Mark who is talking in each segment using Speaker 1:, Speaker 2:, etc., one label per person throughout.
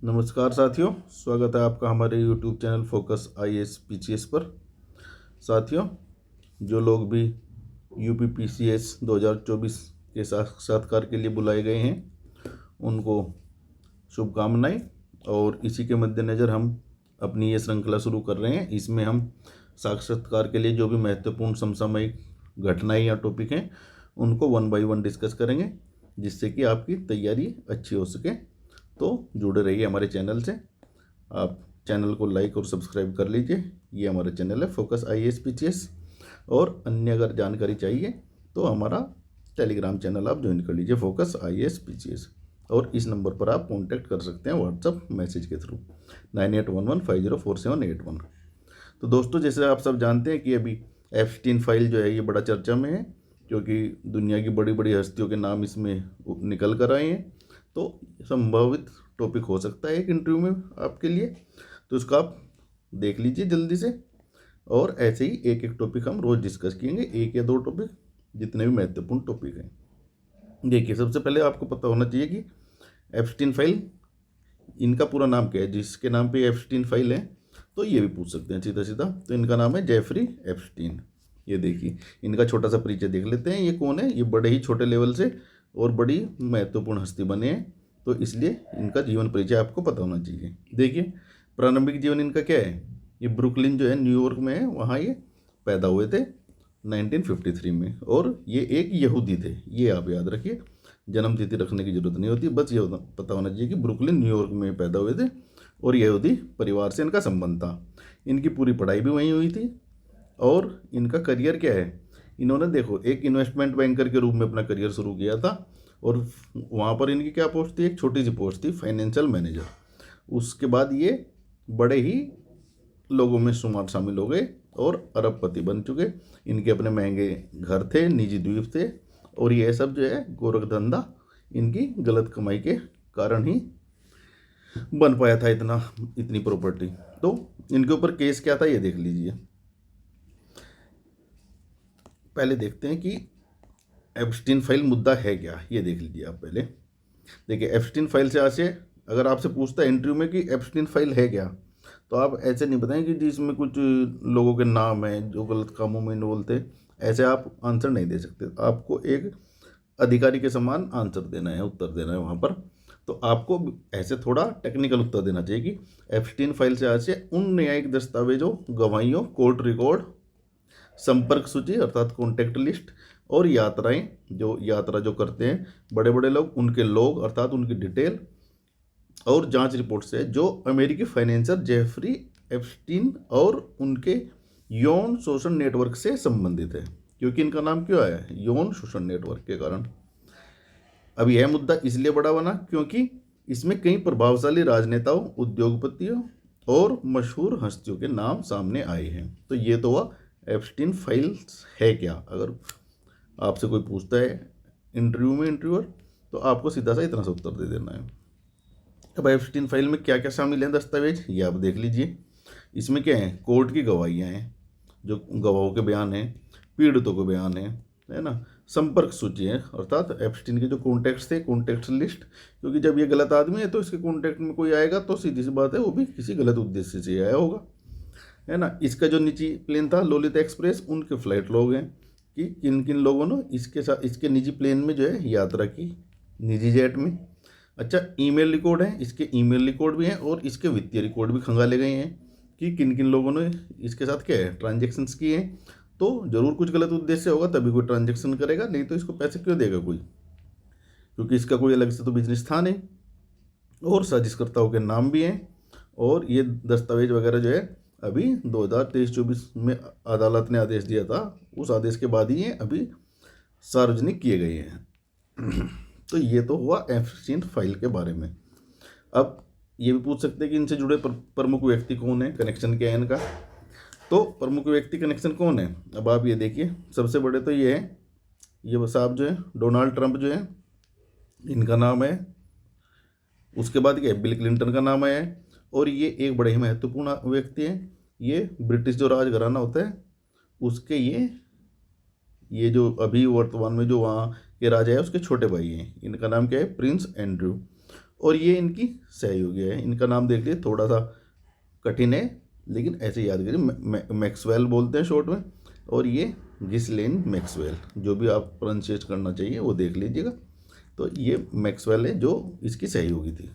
Speaker 1: नमस्कार साथियों, स्वागत है आपका हमारे YouTube channel focus IAS PCS पर। साथियों, जो लोग भी यूपी PCS 2024 के साक्षात्कार के लिए बुलाए गए हैं उनको शुभकामनाएं। और इसी के मद्देनज़र हम अपनी ये श्रृंखला शुरू कर रहे हैं। इसमें हम साक्षात्कार के लिए जो भी महत्वपूर्ण समसामयिक घटनाएं या टॉपिक हैं उनको 1 बाय 1 डिस्कस करेंगे, जिससे कि आपकी तैयारी अच्छी हो सके। तो जुड़े रहिए हमारे चैनल से। आप चैनल को लाइक और सब्सक्राइब कर लीजिए। ये हमारा चैनल है फोकस IAS PCS। और अन्य अगर जानकारी चाहिए तो हमारा टेलीग्राम चैनल आप ज्वाइन कर लीजिए, फोकस IAS PCS। और इस नंबर पर आप कांटेक्ट कर सकते हैं व्हाट्सअप मैसेज के थ्रू 9811504781। तो दोस्तों, जैसे आप सब जानते हैं कि अभी एप्स्टीन फाइल जो है ये बड़ा चर्चा में है, क्योंकि दुनिया की बड़ी बड़ी हस्तियों के नाम इसमें निकल कर आए हैं। तो संभावित टॉपिक हो सकता है एक इंटरव्यू में आपके लिए, तो इसको आप देख लीजिए जल्दी से। और ऐसे ही एक एक टॉपिक हम रोज़ डिस्कस करेंगे, एक या दो टॉपिक, जितने भी महत्वपूर्ण टॉपिक हैं। देखिए, सबसे पहले आपको पता होना चाहिए कि एप्स्टीन फाइल, इनका पूरा नाम क्या है। जिसके नाम पे एप्स्टीन फाइल है तो ये भी पूछ सकते हैं सीधा सीधा। तो इनका नाम है जेफरी एप्स्टीन। ये देखिए, इनका छोटा सा परिचय देख लेते हैं। ये कौन है? ये बड़े ही छोटे लेवल से और बड़ी महत्वपूर्ण हस्ती बने हैं, तो इसलिए इनका जीवन परिचय आपको पता होना चाहिए। देखिए, प्रारंभिक जीवन इनका क्या है। ये ब्रुकलिन जो है न्यूयॉर्क में है, वहाँ ये पैदा हुए थे 1953 में। और ये एक यहूदी थे, ये आप याद रखिए। जन्म तिथि रखने की जरूरत नहीं होती, बस ये पता होना चाहिए कि ब्रुकलिन न्यूयॉर्क में पैदा हुए थे और यहूदी परिवार से इनका संबंध था। इनकी पूरी पढ़ाई भी वहीं हुई थी। और इनका करियर क्या है, इन्होंने देखो एक इन्वेस्टमेंट बैंकर के रूप में अपना करियर शुरू किया था। और वहाँ पर इनकी क्या पोस्ट थी? एक छोटी सी पोस्ट थी, फाइनेंशियल मैनेजर। उसके बाद ये बड़े ही लोगों में शुमार शामिल हो गए और अरबपति बन चुके। इनके अपने महंगे घर थे, निजी द्वीप थे। और ये सब जो है गोरख धंधा इनकी गलत कमाई के कारण ही बन पाया था इतनी प्रॉपर्टी। तो इनके ऊपर केस क्या था ये देख लीजिए। पहले देखते हैं कि एप्स्टीन फाइल मुद्दा है क्या, ये देख लीजिए आप पहले। देखिए, एप्स्टीन फाइल से आशय, अगर आपसे पूछता है इंटरव्यू में कि एप्स्टीन फाइल है क्या, तो आप ऐसे नहीं बताएं कि जी इसमें कुछ लोगों के नाम हैं जो गलत कामों में इन्वॉल्व थे। ऐसे आप आंसर नहीं दे सकते। आपको एक अधिकारी के समान आंसर देना है, उत्तर देना है वहाँ पर। तो आपको ऐसे थोड़ा टेक्निकल उत्तर देना चाहिए कि एप्स्टीन फाइल से आशय उन न्यायिक दस्तावेजों, गवाहियों, कोर्ट रिकॉर्ड, संपर्क सूची अर्थात कॉन्टैक्ट लिस्ट, और यात्राएं, जो यात्रा जो करते हैं बड़े बड़े लोग, उनके लोग अर्थात उनकी डिटेल, और जांच रिपोर्ट से जो अमेरिकी फाइनेंसर जेफरी एप्स्टीन और उनके यौन शोषण नेटवर्क से संबंधित है। क्योंकि इनका नाम क्यों आया है? यौन शोषण नेटवर्क के कारण। अब यह मुद्दा इसलिए बड़ा बना क्योंकि इसमें कई प्रभावशाली राजनेताओं, उद्योगपतियों और मशहूर हस्तियों के नाम सामने आए हैं। तो ये तो हुआ एप्स्टीन फाइल्स है क्या। अगर आपसे कोई पूछता है इंटरव्यू में, इंटरव्यूअर, तो आपको सीधा सा इतना सा उत्तर दे देना है। अब एप्स्टीन फाइल में क्या क्या शामिल हैं दस्तावेज, ये आप देख लीजिए। इसमें क्या है? कोर्ट की गवाहियाँ हैं, जो गवाहों के बयान हैं, पीड़ितों के बयान है ना। संपर्क सूची है, अर्थात एप्स्टीन के जो कॉन्टैक्ट्स थे, कॉन्टैक्ट्स लिस्ट। क्योंकि जब ये गलत आदमी है तो इसके कॉन्टैक्ट में कोई आएगा तो सीधी सी बात है वो भी किसी गलत उद्देश्य से आया होगा, है ना। इसका जो निजी प्लेन था ललिता एक्सप्रेस, उनके फ्लाइट लोग हैं कि किन किन लोगों ने इसके साथ इसके निजी प्लेन में जो है यात्रा की, निजी जेट में। अच्छा, ईमेल रिकॉर्ड है, इसके ईमेल रिकॉर्ड भी हैं और इसके वित्तीय रिकॉर्ड भी खंगाले गए हैं कि किन किन लोगों ने इसके साथ क्या है ट्रांजेक्शन्स किए हैं। तो जरूर कुछ गलत उद्देश्य होगा तभी कोई ट्रांजेक्शन करेगा, नहीं तो इसको पैसे क्यों देगा कोई? क्योंकि इसका कोई अलग से तो बिजनेस था नहीं। और साजिशकर्ताओं के नाम भी हैं। और ये दस्तावेज वगैरह जो है अभी 2023-24 में अदालत ने आदेश दिया था, उस आदेश के बाद ही ये अभी सार्वजनिक किए गए हैं। तो ये तो हुआ एप्स्टीन फाइल के बारे में। अब ये भी पूछ सकते हैं कि इनसे जुड़े प्रमुख व्यक्ति कौन है, कनेक्शन क्या है इनका। तो प्रमुख व्यक्ति कनेक्शन कौन है? अब आप ये देखिए, सबसे बड़े तो ये है, ये साहब जो है डोनाल्ड ट्रंप जो है, इनका नाम है। उसके बाद क्या है? बिल क्लिंटन का नाम आया है। और ये एक बड़े ही महत्वपूर्ण व्यक्ति हैं। ये ब्रिटिश जो राजघराना होता है उसके ये जो अभी वर्तमान में जो वहाँ के राजा है उसके छोटे भाई हैं। इनका नाम क्या है? Prince Andrew. और ये इनकी सहयोगी है, इनका नाम देख लीजिए, थोड़ा सा कठिन है लेकिन ऐसे याद करिए, मैक्सवेल बोलते हैं शॉर्ट में, और ये घिसलेन मैक्सवेल, जो भी आप प्रोनाउंसिएट करना चाहिए वो देख लीजिएगा। तो ये मैक्सवेल है जो इसकी सहयोगी थी।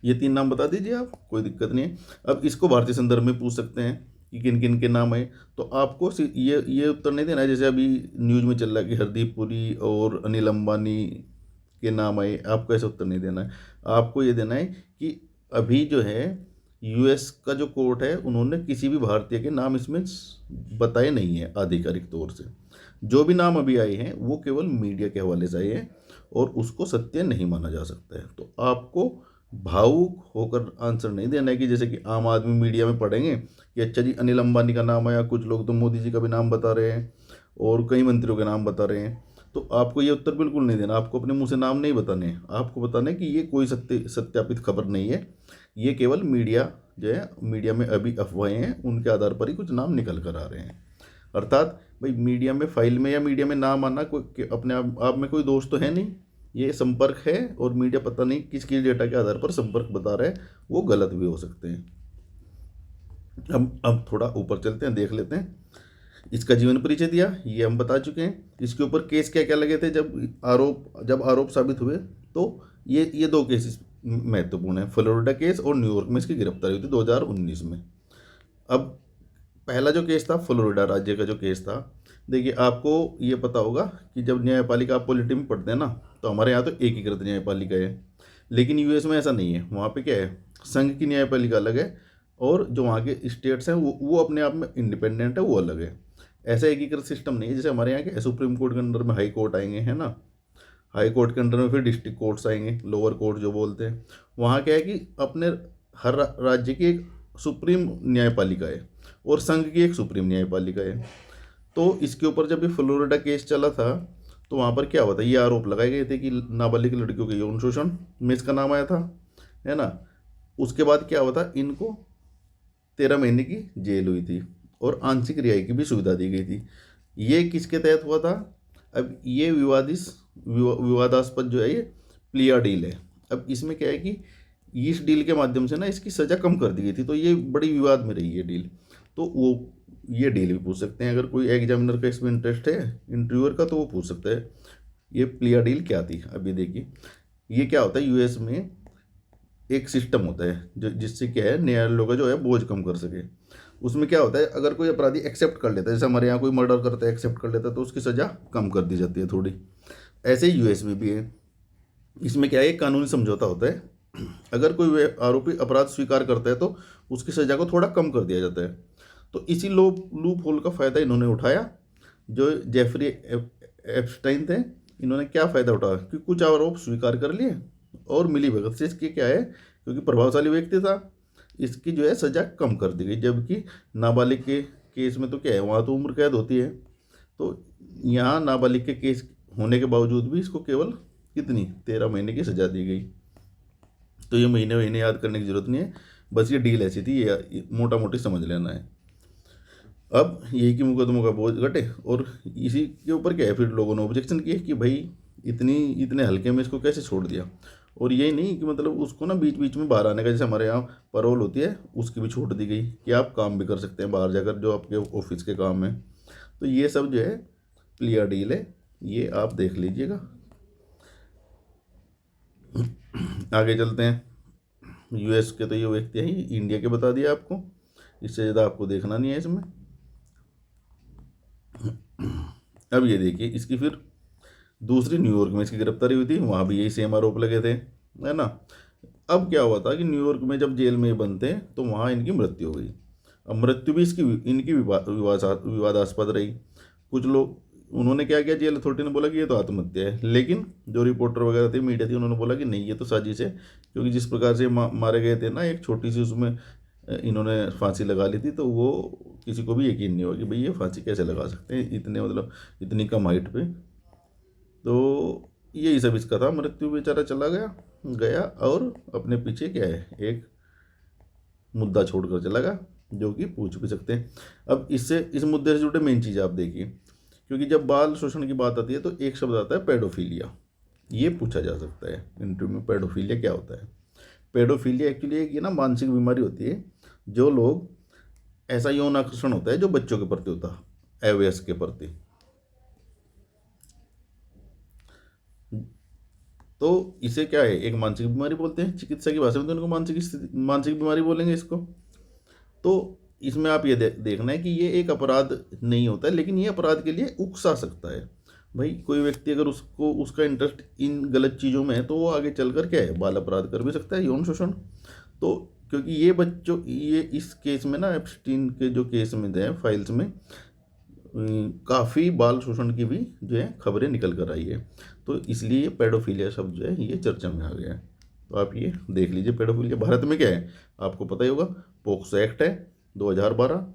Speaker 1: ये 3 नाम बता दीजिए आप, कोई दिक्कत नहीं है। अब इसको भारतीय संदर्भ में पूछ सकते हैं कि किन किन के नाम है, तो आपको ये उत्तर नहीं देना है जैसे अभी न्यूज में चल रहा है कि हरदीप पुरी और अनिल अंबानी के नाम आए, आपको ऐसा उत्तर नहीं देना है। आपको ये देना है कि अभी जो है यूएस का जो कोर्ट है उन्होंने किसी भी भारतीय के नाम इसमें बताए नहीं है आधिकारिक तौर से। जो भी नाम अभी आए हैं वो केवल मीडिया के हवाले से आए हैं और उसको सत्य नहीं माना जा सकता है। तो आपको भावुक होकर आंसर नहीं देना है कि जैसे कि आम आदमी मीडिया में पढ़ेंगे कि अच्छा जी अनिल अंबानी का नाम आया, कुछ लोग तो मोदी जी का भी नाम बता रहे हैं और कई मंत्रियों के नाम बता रहे हैं। तो आपको ये उत्तर बिल्कुल नहीं देना, आपको अपने मुंह से नाम नहीं बताने हैं, आपको बताना है कि ये कोई सत्यापित खबर नहीं है, ये केवल मीडिया जो है, मीडिया में अभी अफवाहें हैं उनके आधार पर ही कुछ नाम निकल कर आ रहे हैं। अर्थात भाई मीडिया में, फाइल में या मीडिया में नाम आना कोई अपने आप में कोई दोष तो है नहीं, ये संपर्क है और मीडिया पता नहीं किसकी डेटा के आधार पर संपर्क बता रहा है, वो गलत भी हो सकते हैं। अब थोड़ा ऊपर चलते हैं, देख लेते हैं। इसका जीवन परिचय दिया, ये हम बता चुके हैं। इसके ऊपर केस क्या क्या लगे थे जब आरोप साबित हुए, तो ये 2 केसेस महत्वपूर्ण है, फ्लोरिडा केस और न्यूयॉर्क में इसकी गिरफ्तारी हुई थी 2019 में। अब पहला जो केस था फ्लोरिडा राज्य का जो केस था, देखिए आपको ये पता होगा कि जब न्यायपालिका आप पॉलिटी में पढ़ते हैं ना, तो हमारे यहाँ तो एकीकृत न्यायपालिका है, लेकिन यूएस में ऐसा नहीं है। वहाँ पे क्या है, संघ की न्यायपालिका अलग है और जो वहाँ के स्टेट्स हैं वो अपने आप में इंडिपेंडेंट है, वो अलग है। ऐसा एकीकृत सिस्टम नहीं है जैसे हमारे यहाँ के सुप्रीम कोर्ट के अंडर में हाई कोर्ट आएंगे, है ना, हाई कोर्ट के अंडर में फिर डिस्ट्रिक्ट कोर्ट्स आएंगे, लोअर कोर्ट जो बोलते हैं। वहाँ क्या है कि अपने हर राज्य की एक सुप्रीम न्यायपालिका है और संघ की एक सुप्रीम न्यायपालिका है। तो इसके ऊपर जब ये फ्लोरिडा केस चला था तो वहाँ पर क्या हुआ था, ये आरोप लगाए गए थे कि नाबालिग लड़कियों के यौन शोषण में इसका नाम आया था, है ना। उसके बाद क्या हुआ था, इनको 13 महीने की जेल हुई थी और आंशिक रिहाई की भी सुविधा दी गई थी। ये किसके तहत हुआ था, अब ये विवादास्पद जो है ये प्लिया डील है। अब इसमें क्या है कि इस डील के माध्यम से ना इसकी सज़ा कम कर दी गई थी, तो ये बड़ी विवाद में रही है डील। तो वो ये डील भी पूछ सकते हैं, अगर कोई एग्जामिनर का इसमें इंटरेस्ट है इंटरव्यूअर का, तो वो पूछ सकता है ये प्लिया डील क्या थी। अभी देखिए ये क्या होता है, यूएस में एक सिस्टम होता है जो जिससे क्या है न्यायालयों का जो है बोझ कम कर सके। उसमें क्या होता है, अगर कोई अपराधी एक्सेप्ट कर लेता है, जैसे हमारे यहाँ कोई मर्डर करता है एक्सेप्ट कर लेता है, तो उसकी सज़ा कम कर दी जाती है थोड़ी। ऐसे ही यूएस में भी है। इसमें क्या है, एक कानूनी समझौता होता है, अगर कोई आरोपी अपराध स्वीकार करता है तो उसकी सज़ा को थोड़ा कम कर दिया जाता है। तो इसी लूप होल का फ़ायदा इन्होंने उठाया, जो जेफरी एप्स्टाइन थे, इन्होंने क्या फ़ायदा उठाया कि कुछ आरोप स्वीकार कर लिए और मिली भगत से इसकी क्या है, क्योंकि प्रभावशाली व्यक्ति था, इसकी जो है सज़ा कम कर दी गई। जबकि नाबालिग के केस में तो क्या है, वहाँ तो उम्र कैद होती है, तो यहाँ नाबालिग के केस होने के बावजूद भी इसको केवल कितनी 13 महीने की सज़ा दी गई। तो ये महीने महीने याद करने की ज़रूरत नहीं है, बस ये डील ऐसी थी, ये मोटा मोटी समझ लेना है। अब यही कि मुकदमों का बोझ घटे, और इसी के ऊपर क्या है, फिर लोगों ने ऑब्जेक्शन किए कि भाई इतने हल्के में इसको कैसे छोड़ दिया। और यही नहीं कि मतलब उसको ना बीच बीच में बाहर आने का, जैसे हमारे यहाँ पैरोल होती है, उसकी भी छूट दी गई कि आप काम भी कर सकते हैं बाहर जाकर, जो आपके ऑफिस के काम है। तो ये सब जो है प्लिया डील है, ये आप देख लीजिएगा। आगे चलते हैं। यूएस के तो ये व्यक्ति है ही, इंडिया के बता दिया आपको, इससे ज़्यादा आपको देखना नहीं है इसमें। अब ये देखिए इसकी फिर दूसरी न्यूयॉर्क में इसकी गिरफ्तारी हुई थी, वहाँ भी यही सेम आरोप लगे थे, है ना। अब क्या हुआ था कि न्यूयॉर्क में जब जेल में बंद थे तो वहाँ इनकी मृत्यु हो गई। अब मृत्यु भी इनकी विवादास्पद रही। कुछ लोग, उन्होंने क्या किया, जेल अथॉरिटी ने बोला कि ये तो आत्महत्या है, लेकिन जो रिपोर्टर वगैरह थे, मीडिया थी, उन्होंने बोला कि नहीं ये तो साजिश है, क्योंकि जिस प्रकार से मारे गए थे ना, एक छोटी सी उसमें इन्होंने फांसी लगा ली थी, तो वो किसी को भी यकीन नहीं होगा कि भाई ये फांसी कैसे लगा सकते हैं इतने, मतलब इतनी कम हाइट पे। तो यही सब इसका था, मृत्यु बेचारा चला गया और अपने पीछे क्या है, एक मुद्दा छोड़कर चला गया, जो कि पूछ भी सकते हैं। अब इस मुद्दे से जुड़े मेन चीज़ आप देखिए, क्योंकि जब बाल शोषण की बात आती है तो एक शब्द आता है पेडोफिलिया, ये पूछा जा सकता है इंटरव्यू में, पेडोफिलिया क्या होता है। पेडोफिलिया एक्चुअली एक ये ना मानसिक बीमारी होती है, जो लोग ऐसा यौन आकर्षण होता है जो बच्चों के प्रति होता है, अवयस्क के प्रति। तो इसे क्या है, एक मानसिक बीमारी बोलते हैं, चिकित्सा की भाषा में तो उनको मानसिक बीमारी बोलेंगे इसको। तो इसमें आप ये देखना है कि ये एक अपराध नहीं होता है, लेकिन ये अपराध के लिए उकसा सकता है। भाई कोई व्यक्ति अगर उसको उसका इंटरेस्ट इन गलत चीज़ों में है तो वो आगे चलकर क्या है, बाल अपराध कर भी सकता है, यौन शोषण। तो क्योंकि ये बच्चों, ये इस केस में ना, एप्स्टीन के जो केस में थे फाइल्स में काफ़ी बाल शोषण की भी जो है खबरें निकल कर आई है। तो इसलिए पेडोफिलिया शब्द जो है ये चर्चा में आ गया है। तो आप ये देख लीजिए, पेडोफिलिया भारत में क्या है आपको पता ही होगा, पोक्सो एक्ट है 2012।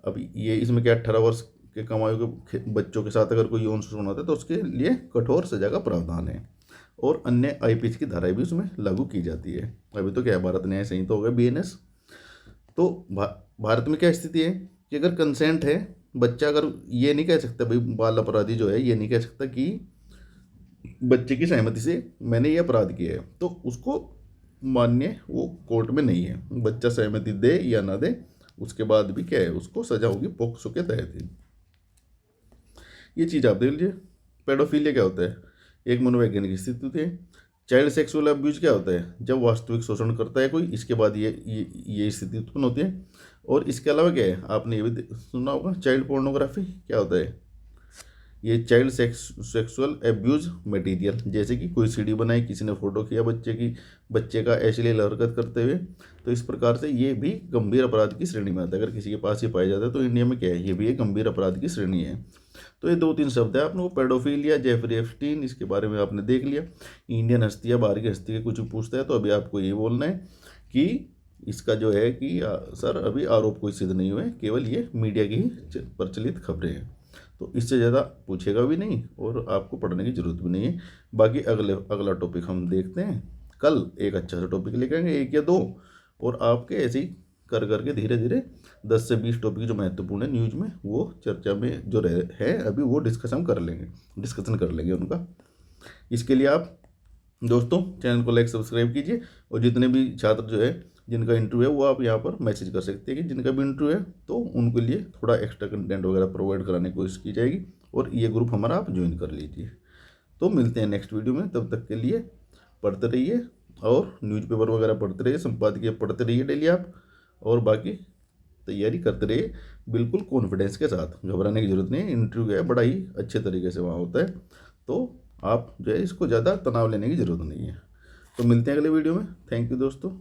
Speaker 1: अब ये इसमें क्या 18 वर्ष के कम आयु के बच्चों के साथ अगर कोई यौन शोषण होता है तो उसके लिए कठोर सजा का प्रावधान है, और अन्य आईपीसी की धाराएं भी उसमें लागू की जाती है। अभी तो क्या है, भारत न्याय संहिता हो गया बीएनएस। तो भारत में क्या स्थिति है कि अगर कंसेंट है, बच्चा अगर ये नहीं कह सकता, भाई बाल अपराधी जो है ये नहीं कह सकता कि बच्चे की सहमति से मैंने ये अपराध किया है, तो उसको मान्य वो कोर्ट में नहीं है। बच्चा सहमति दे या ना दे, उसके बाद भी क्या है, उसको सजा होगी पोक्सो के तहत ही। ये चीज़ आप देख लीजिए। पेडोफिलिया क्या होता है, एक मनोवैज्ञानिक स्थिति है। चाइल्ड सेक्सुअल अब्यूज क्या होता है, जब वास्तविक शोषण करता है कोई, इसके बाद ये स्थिति उत्पन्न होती है। और इसके अलावा क्या है, आपने ये भी सुना होगा, चाइल्ड पोर्नोग्राफी क्या होता है, ये चाइल्ड सेक्सुअल एब्यूज मटेरियल, जैसे कि कोई सीडी बनाई, किसी ने फोटो किया बच्चे का अश्लील हरकत करते हुए, तो इस प्रकार से ये भी गंभीर अपराध की श्रेणी में आता है। अगर किसी के पास ये पाया जाता है तो इंडिया में क्या है, ये भी एक गंभीर अपराध की श्रेणी है। तो ये 2-3 शब्द है आपने, वो पेडोफिलिया, जेफरी एप्स्टीन, इसके बारे में आपने देख लिया। इंडियन हस्ती या बाहर की हस्ती के कुछ भी पूछता है तो अभी आपको ये बोलना है कि इसका जो है कि सर अभी आरोप कोई सिद्ध नहीं हुए, केवल ये मीडिया की ही प्रचलित खबरें हैं। तो इससे ज़्यादा पूछेगा भी नहीं और आपको पढ़ने की ज़रूरत भी नहीं है। बाकी अगला टॉपिक हम देखते हैं कल, एक अच्छा सा टॉपिक लेकर आएंगे, 1 या 2, और आपके ऐसे ही कर करके धीरे धीरे 10 से 20 टॉपिक जो महत्वपूर्ण है न्यूज़ में, वो चर्चा में जो है अभी, वो डिस्कशन कर लेंगे उनका। इसके लिए आप दोस्तों चैनल को लाइक सब्सक्राइब कीजिए, और जितने भी छात्र जो है जिनका इंटरव्यू है वो आप यहाँ पर मैसेज कर सकते हैं कि जिनका भी इंटरव्यू है, तो उनके लिए थोड़ा एक्स्ट्रा कंटेंट वगैरह प्रोवाइड कराने की कोशिश की जाएगी, और ये ग्रुप हमारा आप ज्वाइन कर लीजिए। तो मिलते हैं नेक्स्ट वीडियो में, तब तक के लिए पढ़ते रहिए और न्यूज़पेपर वगैरह पढ़ते रहिए, संपादकीय पढ़ते रहिए डेली आप, और बाकी तैयारी करते रहिए बिल्कुल कॉन्फिडेंस के साथ। घबराने की जरूरत नहीं है, इंटरव्यू है बड़ा ही अच्छे तरीके से वहाँ होता है, तो आप जो है इसको ज़्यादा तनाव लेने की ज़रूरत नहीं है। तो मिलते हैं अगले वीडियो में। थैंक यू दोस्तों।